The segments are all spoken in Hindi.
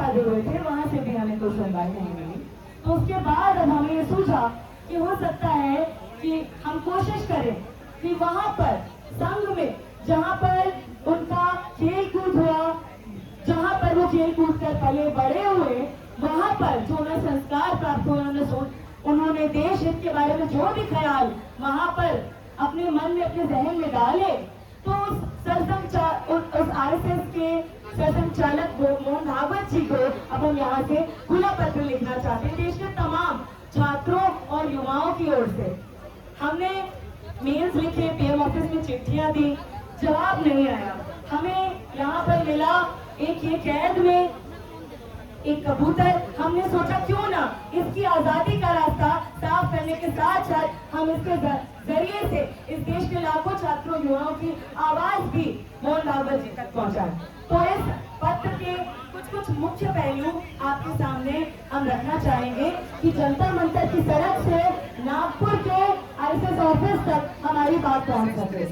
साधे हुए थे, वहां से भी हमें कोई सुनवाई नहीं मिली। तो उसके बाद अब हमें ये सूझा कि हो सकता है कि हम कोशिश करें कि वहां पर संघ में जहां पर उनका खेल कूद हुआ, जहां पर वो खेल कूद कर पले बड़े हुए, वहां पर जो उन्हें संस्कार प्राप्त हुए, उन्होंने देश हित के बारे में जो भी ख्याल वहां पर अपने मन में, अपने जहन में डाले, तो उस आरएसएस के सरसंघ चालक मोहन भागवत जी को अब हम यहाँ से खुला पत्र लिखना चाहते हैं। देश के तमाम छात्रों और युवाओं की ओर से हमने मेल्स लिखे, पीएम ऑफिस में चिट्ठियां दी, जवाब नहीं आया। हमें यहाँ पर मिला एक ये कैद में एक कबूतर। हमने सोचा क्यों ना इसकी आजादी का रास्ता साफ करने के साथ साथ हम इसके जरिए से इस देश के लाखों छात्रों युवाओं की आवाज भी मोहन भागवत जी तक पहुंचाएं। तो इस पत्र के कुछ मुख्य पहलू आपके सामने हम रखना चाहेंगे कि जंतर मंतर की सड़क से नागपुर के आरएसएस ऑफिस तक हमारी बात पहुंच सके।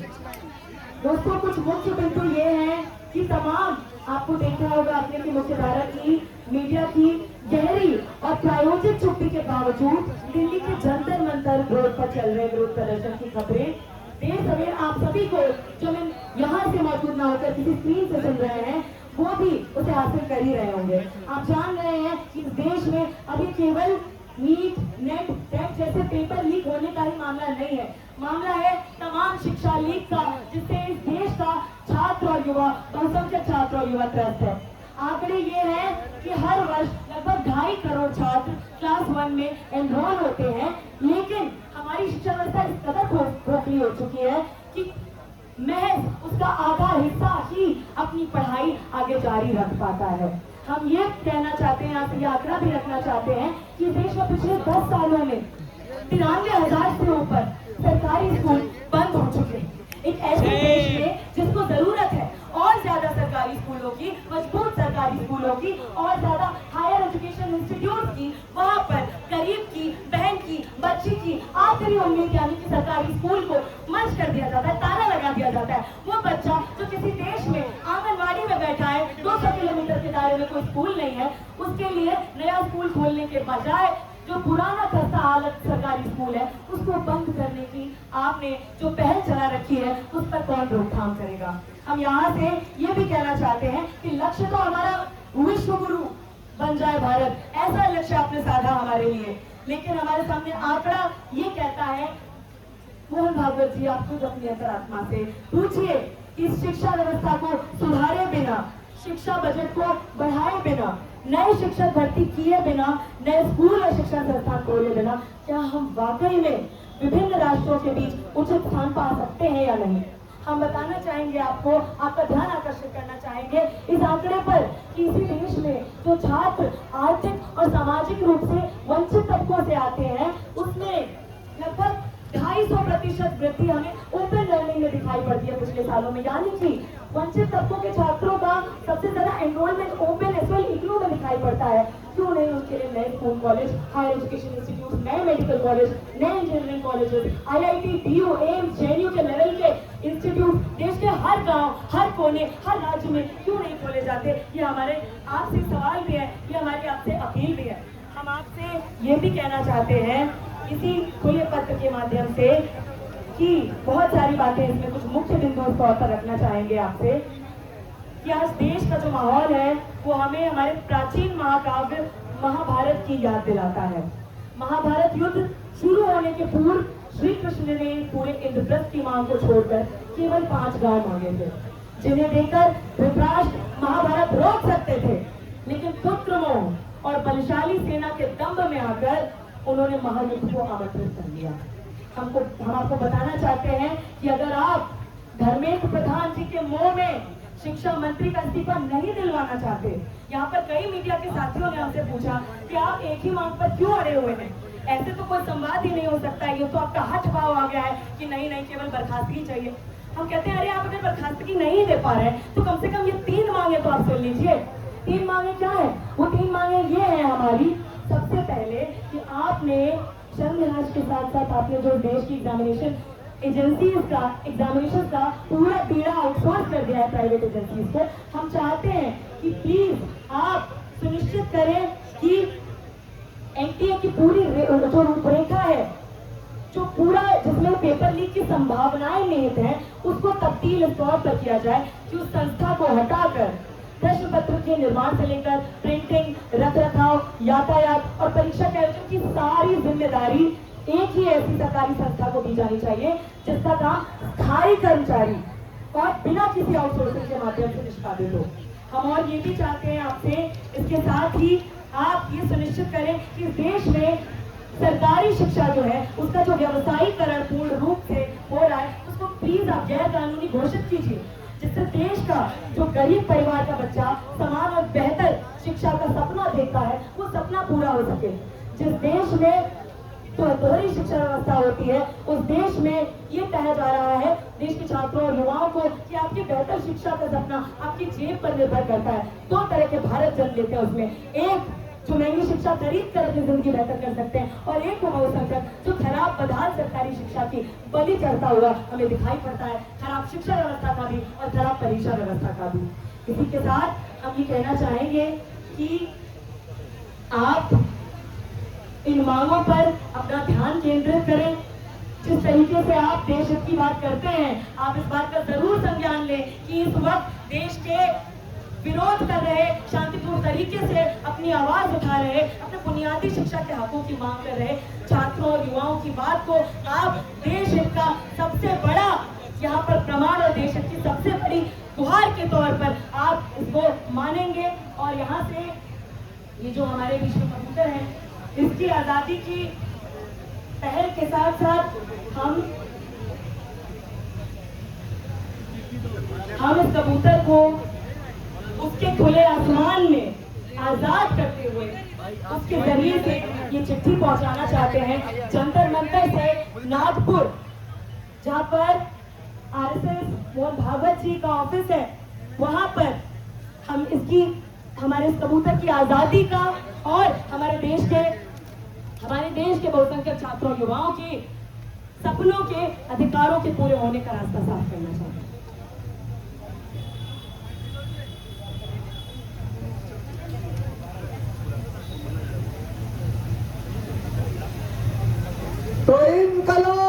दोस्तों, कुछ मुख्य बिंदु ये हैं कि तमाम आपको देखा होगा आपने कि मुख्यधारा की मीडिया की गहरी और प्रायोजित चुप्पी के बावजूद दिल्ली के जंतर मंतर रोड पर चल रहे विरोध प्रदर्शन की खबरें देर सवेर आप सभी को, जो मैं यहाँ से मौजूद ना होकर किसी स्क्रीन से सुन रहे हैं, वो भी उसे हासिल कर ही रहे होंगे। आप जान रहे हैं कि इस देश में अभी केवल नीट, नेट, टेट जैसे पेपर लीक होने का ही मामला नहीं है, मामला है तमाम शिक्षा लीक का, जिससे इस देश का छात्र और युवा, बहुसंख्यक छात्र और युवा त्रस्त है। आंकड़े ये है कि हर वर्ष लगभग 2.5 करोड़ छात्र क्लास 1 में एनरोल होते हैं, लेकिन हमारी शिक्षा व्यवस्था इस कदर खोखली हो चुकी है कि महज उसका आधा हिस्सा ही अपनी पढ़ाई आगे जारी रख पाता है। हम ये कहना चाहते हैं, आप ये आंकड़ा भी रखना चाहते हैं कि देश में पिछले 10 सालों में 93,000 से ऊपर सरकारी स्कूल बंद हो चुके हैं। एक ऐसे देश में जिसको जरूरत है और ज्यादा सरकारी स्कूलों की, मजबूत सरकारी स्कूलों की और ज्यादा हायर एजुकेशन इंस्टीट्यूट की, वहां पर गरीब की, बहन की, बच्ची की आखिरी उम्मीद यानी कि सरकारी स्कूल को मंच कर दिया जाता है, ताला लगा दिया जाता है। वो बच्चा जो किसी देश में आंगनबाड़ी में बैठा है, 200 किलोमीटर के दायरे में कोई स्कूल नहीं है, उसके लिए नया स्कूल खोलने के बजाय जो पुराना खस्ता हालत सरकारी स्कूल है उसको बंद करने की आपने जो पहल चला रखी है, उस पर कौन रोकथाम करेगा। हम यहाँ से ये भी कहना चाहते हैं कि लक्ष्य तो हमारा विश्व गुरु बन जाए भारत, ऐसा लक्ष्य आपने साधा हमारे लिए, लेकिन हमारे सामने आंकड़ा ये कहता है, मोहन भागवत जी आप खुद अपनी अंतरात्मा से पूछिए, इस शिक्षा व्यवस्था को सुधारे बिना, शिक्षा बजट को बढ़ाए बिना, नए शिक्षक भर्ती किए बिना, नए स्कूल और शिक्षा संस्थान खोले बिना क्या हम वाकई में विभिन्न राष्ट्रों के बीच उचित स्थान पा सकते हैं या नहीं। हम बताना चाहेंगे आपको, आपका ध्यान आकर्षित करना चाहेंगे इस आंकड़े पर कि इसी देश में जो छात्र आर्थिक और सामाजिक रूप से वंचित तबकों से आते हैं, उसमें लगभग 250% वृद्धि हमें ओपन लर्निंग में दिखाई पड़ती है पिछले सालों में, यानी कि वंचित तबकों के छात्रों का सबसे ज्यादा एनरोलमेंट ओपन एसवेल इग्नू में दिखाई पड़ता है। क्यों नहीं उनके लिए नए school, college, higher education institute, नए मेडिकल कॉलेज, नए engineering colleges, IIT, DU, AIIMS, JNU के लेवल के इंस्टीट्यूट देश के हर गांव, हर कोने, हर राज्य में क्यों नहीं खोले जाते। ये हमारे आपसे सवाल भी है, ये हमारी आपसे अपील भी है। हम आपसे ये भी कहना चाहते हैं इसी खुले पत्र के माध्यम से कि बहुत सारी बातें इसमें कुछ मुख्य बिंदु इस तौर पर रखना चाहेंगे आपसे कि आज देश का जो माहौल है वो हमें हमारे प्राचीन महाकाव्य महाभारत की याद दिलाता है। महाभारत युद्ध शुरू होने के पूर्व श्री कृष्ण ने पूरे इंद्रप्रस्थ की मांग को छोड़कर केवल 5 गांव मांगे थे, जिन्हें देकर धृतराष्ट्र महाभारत रोक सकते थे, लेकिन पुत्र मोह और बलशाली सेना के दंभ में आकर उन्होंने महायुद्ध को आमंत्रित कर लिया। हम आपको बताना चाहते हैं कि अगर आप धर्मेंद्र प्रधान जी के मोह में शिक्षा मंत्री का इस्तीफा नहीं दिलवाना चाहते, यहाँ पर कई मीडिया के साथियों ने हमसे पूछा कि आप एक ही मांग पर क्यों अड़े हुए हैं, ऐसे तो कोई संवाद ही नहीं हो सकता है, ये तो आपका हठ भाव आ गया है कि नहीं केवल बर्खास्तगी चाहिए। हम कहते हैं अरे आप अगर बर्खास्तगी नहीं दे पा रहे हैं तो कम से कम ये 3 मांगे तो आप सुन लीजिए। 3 मांगे क्या है? वो 3 मांगे ये है हमारी, सबसे पहले कि आपने शर्मनाश के साथ साथ आपने जो देश की एग्जामिनेशन का पूरा बीड़ा आउटसोर्स कर दिया है प्राइवेट एजेंसीज को। हम चाहते हैं कि प्लीज आप सुनिश्चित करें कि एनटीए की पूरी जो रूपरेखा है, जो पूरा जिसमें पेपर लीक की संभावनाएं निहित हैं, उसको तब्दील इस तौर पर किया जाए कि उस संस्था को हटाकर प्रश्न पत्र के निर्माण से लेकर प्रिंटिंग, रखरखाव, यातायात और परीक्षा के आयोजन की सारी जिम्मेदारी एक ही ऐसी सरकारी संस्था को दी जानी चाहिए जिसका काम स्थायी कर्मचारी और बिना किसी आउटसोर्सिंग के माध्यम से निष्पादित हो। हम और ये भी चाहते हैं आपसे, इसके साथ ही आप ये सुनिश्चित करें कि देश में सरकारी शिक्षा जो है उसका जो व्यवसायीकरण पूर्ण रूप से हो रहा है, उसको प्लीज आप गैर कानूनी घोषित कीजिए, जिससे देश का जो गरीब परिवार का बच्चा समान और बेहतर शिक्षा का सपना देखता है, वो सपना पूरा हो सके। जिस देश में तो दोहरी शिक्षा व्यवस्था होती है, उस देश में ये कहा जा रहा है देश के छात्रों और युवाओं को कि आपकी बेहतर शिक्षा का सपना आपकी जेब पर निर्भर करता है। दो तरह के भारत जन्म लेते हैं उसमें, एक जो महंगी शिक्षा खरीद कर अपनी जिंदगी बेहतर कर सकते हैं, और एक वो बहुसंख्यक जो खराब बदहाल सरकारी शिक्षा की बलि चढ़ता हुआ हमें दिखाई पड़ता है, खराब शिक्षा व्यवस्था का भी और खराब परीक्षा व्यवस्था का भी। इसी के साथ हम ये कहना चाहेंगे कि आप इन मांगों पर अपना ध्यान केंद्रित करें। जिस तरीके से आप देश हित की बात करते हैं, आप इस बात का जरूर संज्ञान लें कि इस वक्त देश के विरोध कर रहे, शांतिपूर्ण तरीके से अपनी आवाज उठा रहे, अपने बुनियादी शिक्षा के हकों की मांग कर रहे छात्रों और युवाओं की बात को आप देश हित का सबसे बड़ा यहाँ पर प्रमाण और देश हित की सबसे बड़ी गुहार के तौर पर आप इसको मानेंगे। और यहाँ से ये जो हमारे बीच में कबूतर है, इसकी आजादी की पहल के साथ साथ हम इस कबूतर को उसके खुले आसमान में आजाद करते हुए उसके जरिए से ये चिट्ठी पहुंचाना चाहते हैं जंतर मंतर से नागपुर, जहां पर आरएसएस मोहन भागवत जी का ऑफिस है, वहां पर हम हमारे इस कबूतर की आजादी का और हमारे देश के बहुसंख्यक छात्रों और युवाओं के सपनों के अधिकारों के पूरे होने का रास्ता साफ करना चाहते हैं। तो इन कलों